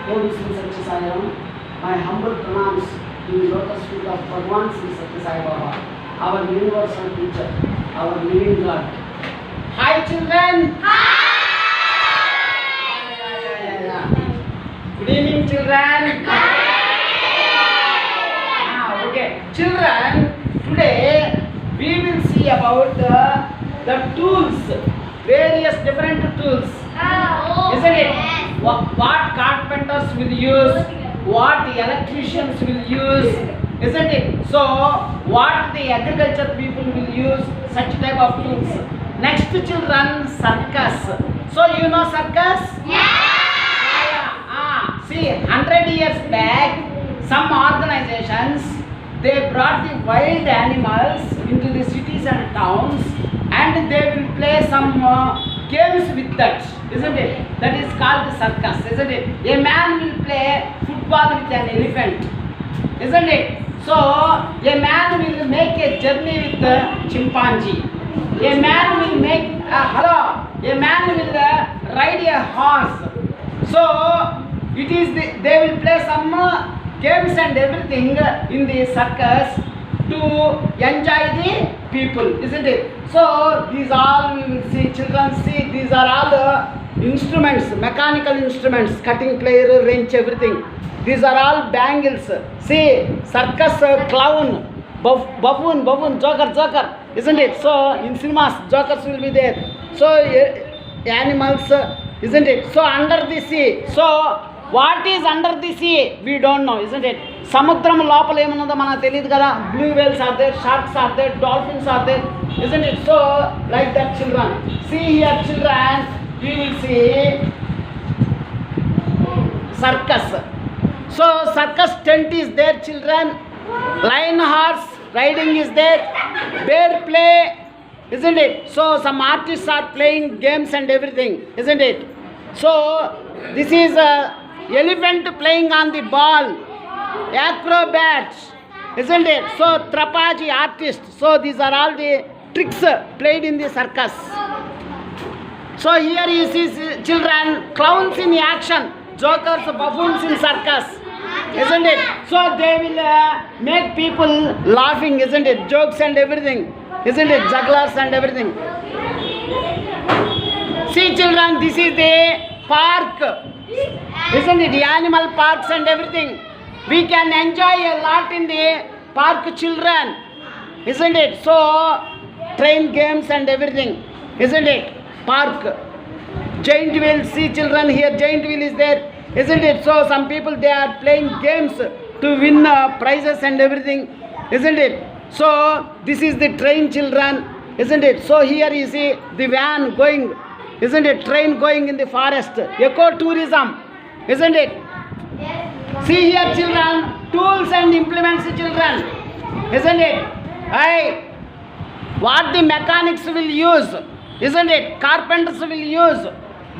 Om Sri Satya Sai Ram. My humble pranams to the lotus feet of Bhagwan Sri Satya Sai Baba, our universal teacher, our living God. Hi children! Good evening children! Okay, children, today we will see about the tools, various different tools, isn't it? What carpenters will use, what the electricians will use, isn't it? So, what the agriculture people will use, such type of tools. Next children, circus. So, you know circus? See, 100 years back, some organizations, they brought the wild animals into the cities and towns, and they will play some games with that, isn't it? That is called circus, isn't it? A man will play football with an elephant, isn't it? So, a man will make a journey with a chimpanzee. A man will make a man will ride a horse. So, they will play some games and everything in the circus to enjoy the people, isn't it? So these all we will see, children see, these are all the instruments, mechanical instruments, cutting plier, wrench, everything. These are all bangles. See, circus, clown, buffoon, joker, isn't it? So in cinemas, jokers will be there. So animals, isn't it? So under the sea. So what is under the sea? We don't know, isn't it? Samudram lopala emunnado manaku teliyadu kada. Blue whales are there, sharks are there, dolphins are there, isn't it? So like that children. See here children, we will see circus. So circus tent is there children. Lion horse riding is there. Bear play, isn't it? So some artists are playing games and everything, isn't it? So this is elephant playing on the ball, acrobats, isn't it? So Trapaji artist. So these are all the tricks played in the circus. So here you see children, clowns in action, jokers, buffoons in circus, isn't it? So they will make people laughing, isn't it? Jokes and everything, isn't it? Jugglers and everything. See children, this is the park, isn't it? The animal parks and everything. We can enjoy a lot in the park children, isn't it? So train games and everything, isn't it? Park. Giant wheel, see children here, giant wheel is there, isn't it? So some people they are playing games to win prizes and everything, isn't it? So this is the train children, isn't it? So here you see the van going, isn't it? Train going in the forest, eco-tourism, isn't it? See here children, tools and implements children, isn't it? What the mechanics will use, isn't it? Carpenters will use,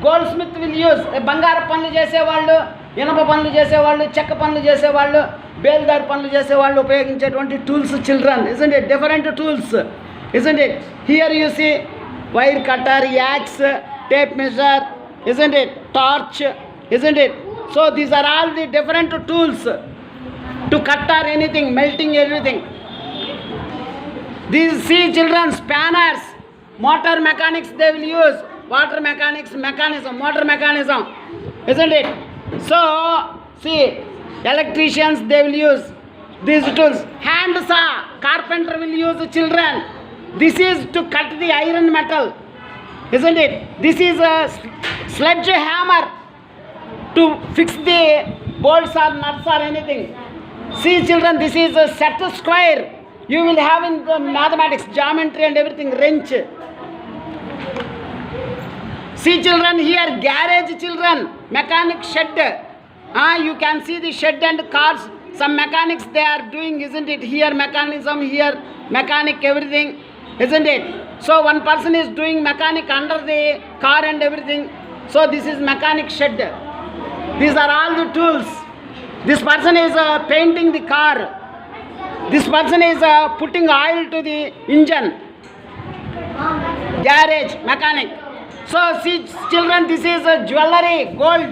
goldsmith will use, బంగారు పనులు చేసేవాళ్ళు, ఇనుప పనులు చేసేవాళ్ళు, చెక్క పనులు చేసేవాళ్ళు, బేల్దారి పనులు చేసేవాళ్ళు ఉపయోగించేటువంటి tools children, isn't it? Different tools, isn't it? Here you see wire cutter, axe, tape measure, isn't it? Torch, isn't it? So these are all the different tools to cut or anything, melting everything. These see children, spanners, motor mechanics they will use, water mechanics, mechanism, motor mechanism, isn't it? So see, electricians they will use these tools. Hand saw, carpenter will use children. This is to cut the iron metal, isn't it? This is a sledgehammer to fix the bolts or nuts or anything. See children, this is a set square. You will have in the mathematics, geometry and everything, wrench. See children here, garage children, mechanic shed. You can see the shed and cars. Some mechanics they are doing, isn't it? Here mechanism, here mechanic, everything, isn't it? So one person is doing mechanic under the car and everything. So this is mechanic shed. These are all the tools. This person is painting the car. This person is putting oil to the engine. Garage, mechanic. So see children, this is jewelry, gold.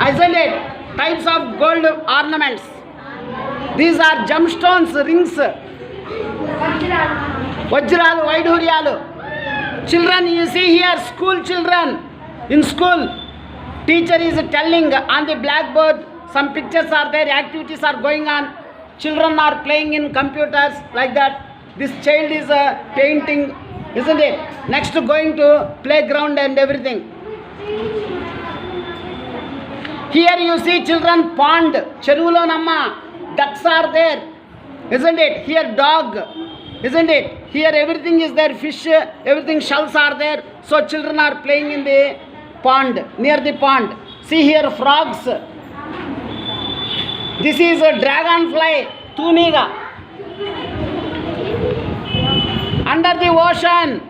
isn't it? Types of gold ornaments. These are gemstones, rings, vajralu, vaiduryalu. Children, you see here, school children. In school, teacher is telling on the blackboard, some pictures are there, activities are going on. Children are playing in computers like that. This child is painting, isn't it? Next going to playground and everything. Here you see children pond, cheruvulo namma, ducks are there, isn't it? Here dog, isn't it? Here everything is there, fish, everything, shells are there. So children are playing in the pond, near the pond. See here frogs. This is a dragonfly, tuniga. Under the ocean,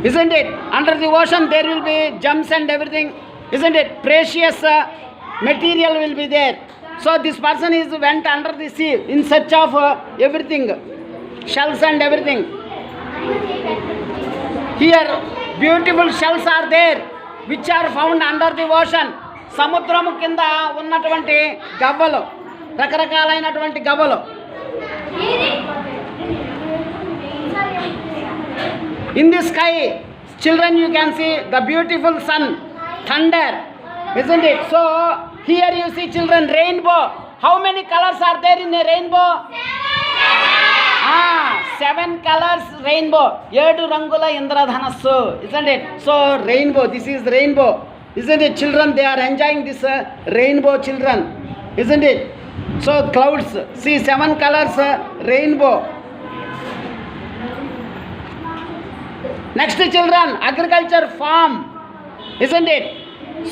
isn't it? Under the ocean there will be gems and everything, isn't it? Precious material will be there. So this person is went under the sea in search of everything, shells and everything. Here beautiful shells are there which are found under the ocean. సముద్రము కింద ఉన్నటువంటి గవ్వలు, రకరకాలైనటువంటి గవ్వలు. In the sky, children, you can see the beautiful sun, thunder, isn't it? So here you see children, rainbow. How many colors are there in a rainbow? 7 colors rainbow. 7 rangula indradhanassu, isn't it? So rainbow, this is rainbow, isn't it? Children, they are enjoying this rainbow, children, isn't it? So clouds, see 7 colors rainbow. Next children, agriculture farm, isn't it?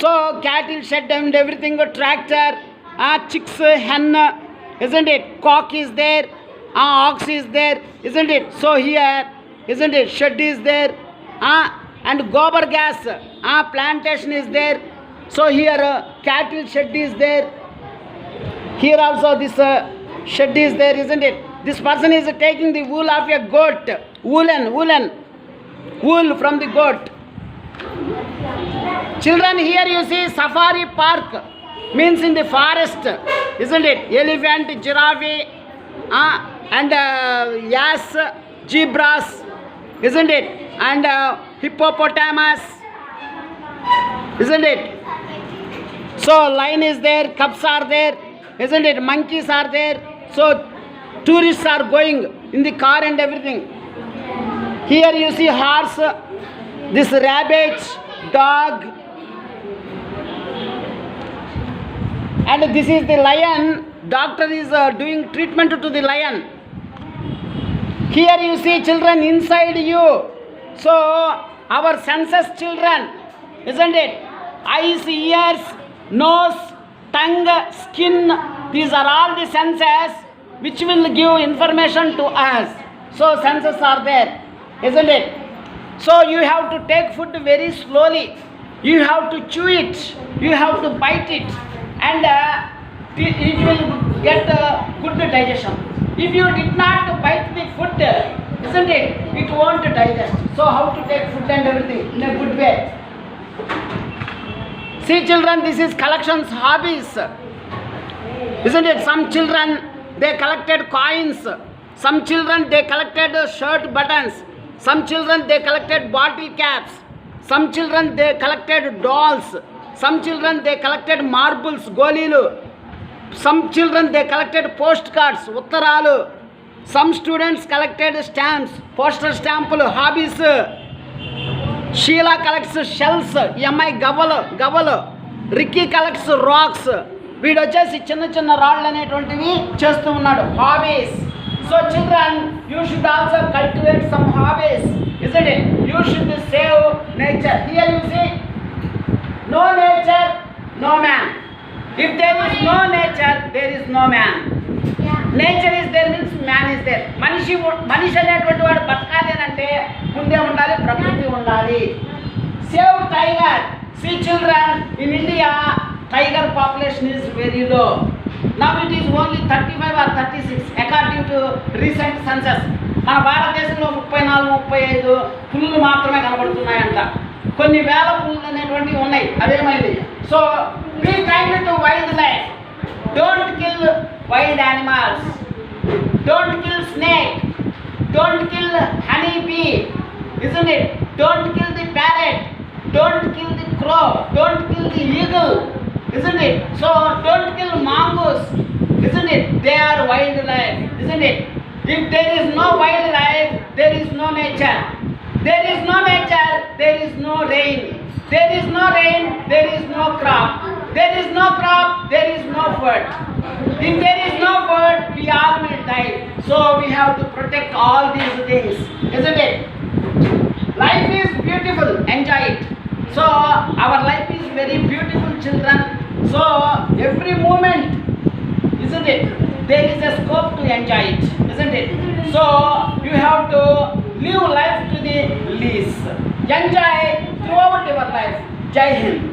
So cattle shed and everything, tractor, chicks, hen, isn't it? Cock is there, ox is there, isn't it? So here, isn't it? Shed is there, and gobar gas, plantation is there. So here cattle shed is there. Here also this shed is there, isn't it? This person is taking the wool of a goat, wool from the goat. Children, here you see safari park, means in the forest, isn't it? Elephant, giraffe, and yes, zebras, isn't it? And hippopotamus, isn't it? So lion is there, cubs are there, isn't it? Monkeys are there. So tourists are going in the car and everything. Here you see horse, this rabbit, dog, and this is the lion. Doctor is doing treatment to the lion. Here you see children inside you. So our senses, children, isn't it? Eyes, ears, nose, tongue, skin, these are all the senses which will give information to us. So senses are there, isn't it? So you have to take food very slowly. You have to chew it, you have to bite it, and it will get good digestion. If you did not bite the food, isn't it? It won't digest. So how to take food and everything in a good way. See children, this is collections, hobbies, isn't it? Some children, they collected coins. Some children, they collected shirt buttons. Some children, they collected bottle caps. Some children, they collected dolls. Some children, they collected marbles, golilu. Some children, they collected postcards, uttaralu. Some students collected stamps, postal stampuలు, hobbies. Sheila collects shells, EMI గవ్వలు. Ricky collects rocks. వీడు వచ్చేసి చిన్న చిన్న రాళ్ళు అనేటువంటివి చేస్తూ ఉన్నాడు, hobbies. So children, you should also cultivate some hobbies, isn't it? You should save nature. Here you see, no nature, no man. If there is no nature, there is no man. Nature is there means man is there. మనిషి అనేటువంటి వాడు బతకాలి అంటే ముందే ఉండాలి, ప్రకృతి ఉండాలి. Save tiger. See children, in India, tiger population is very low. Now it is only 35 or 36 according to recent census. మన భారతదేశంలో 34-35 పులులు మాత్రమే కనబడుతున్నాయంట. కొన్ని వేల పులులు అనేటువంటివి ఉన్నాయి. అదేమైంది? So Be kind to wildlife. Don't kill wild animals. Don't kill snake. Don't kill honeybee. Isn't it? Don't kill the parrot. Don't kill the crow. Don't kill the eagle. Isn't it? So don't kill mongoose. Isn't it? They are wildlife. Isn't it? If there is no wildlife, there is no nature. There is no nature, there is no rain. There is no rain, there is no crop. There is no crop, there is no food. If there is no food, we all will die. So we have to protect all these things, isn't it? Life is beautiful, enjoy it. So our life is very beautiful, children. So every moment, isn't it? There is a scope to enjoy it, isn't it? So you have to live life to the least. Enjoy throughout your life. Jai Hind.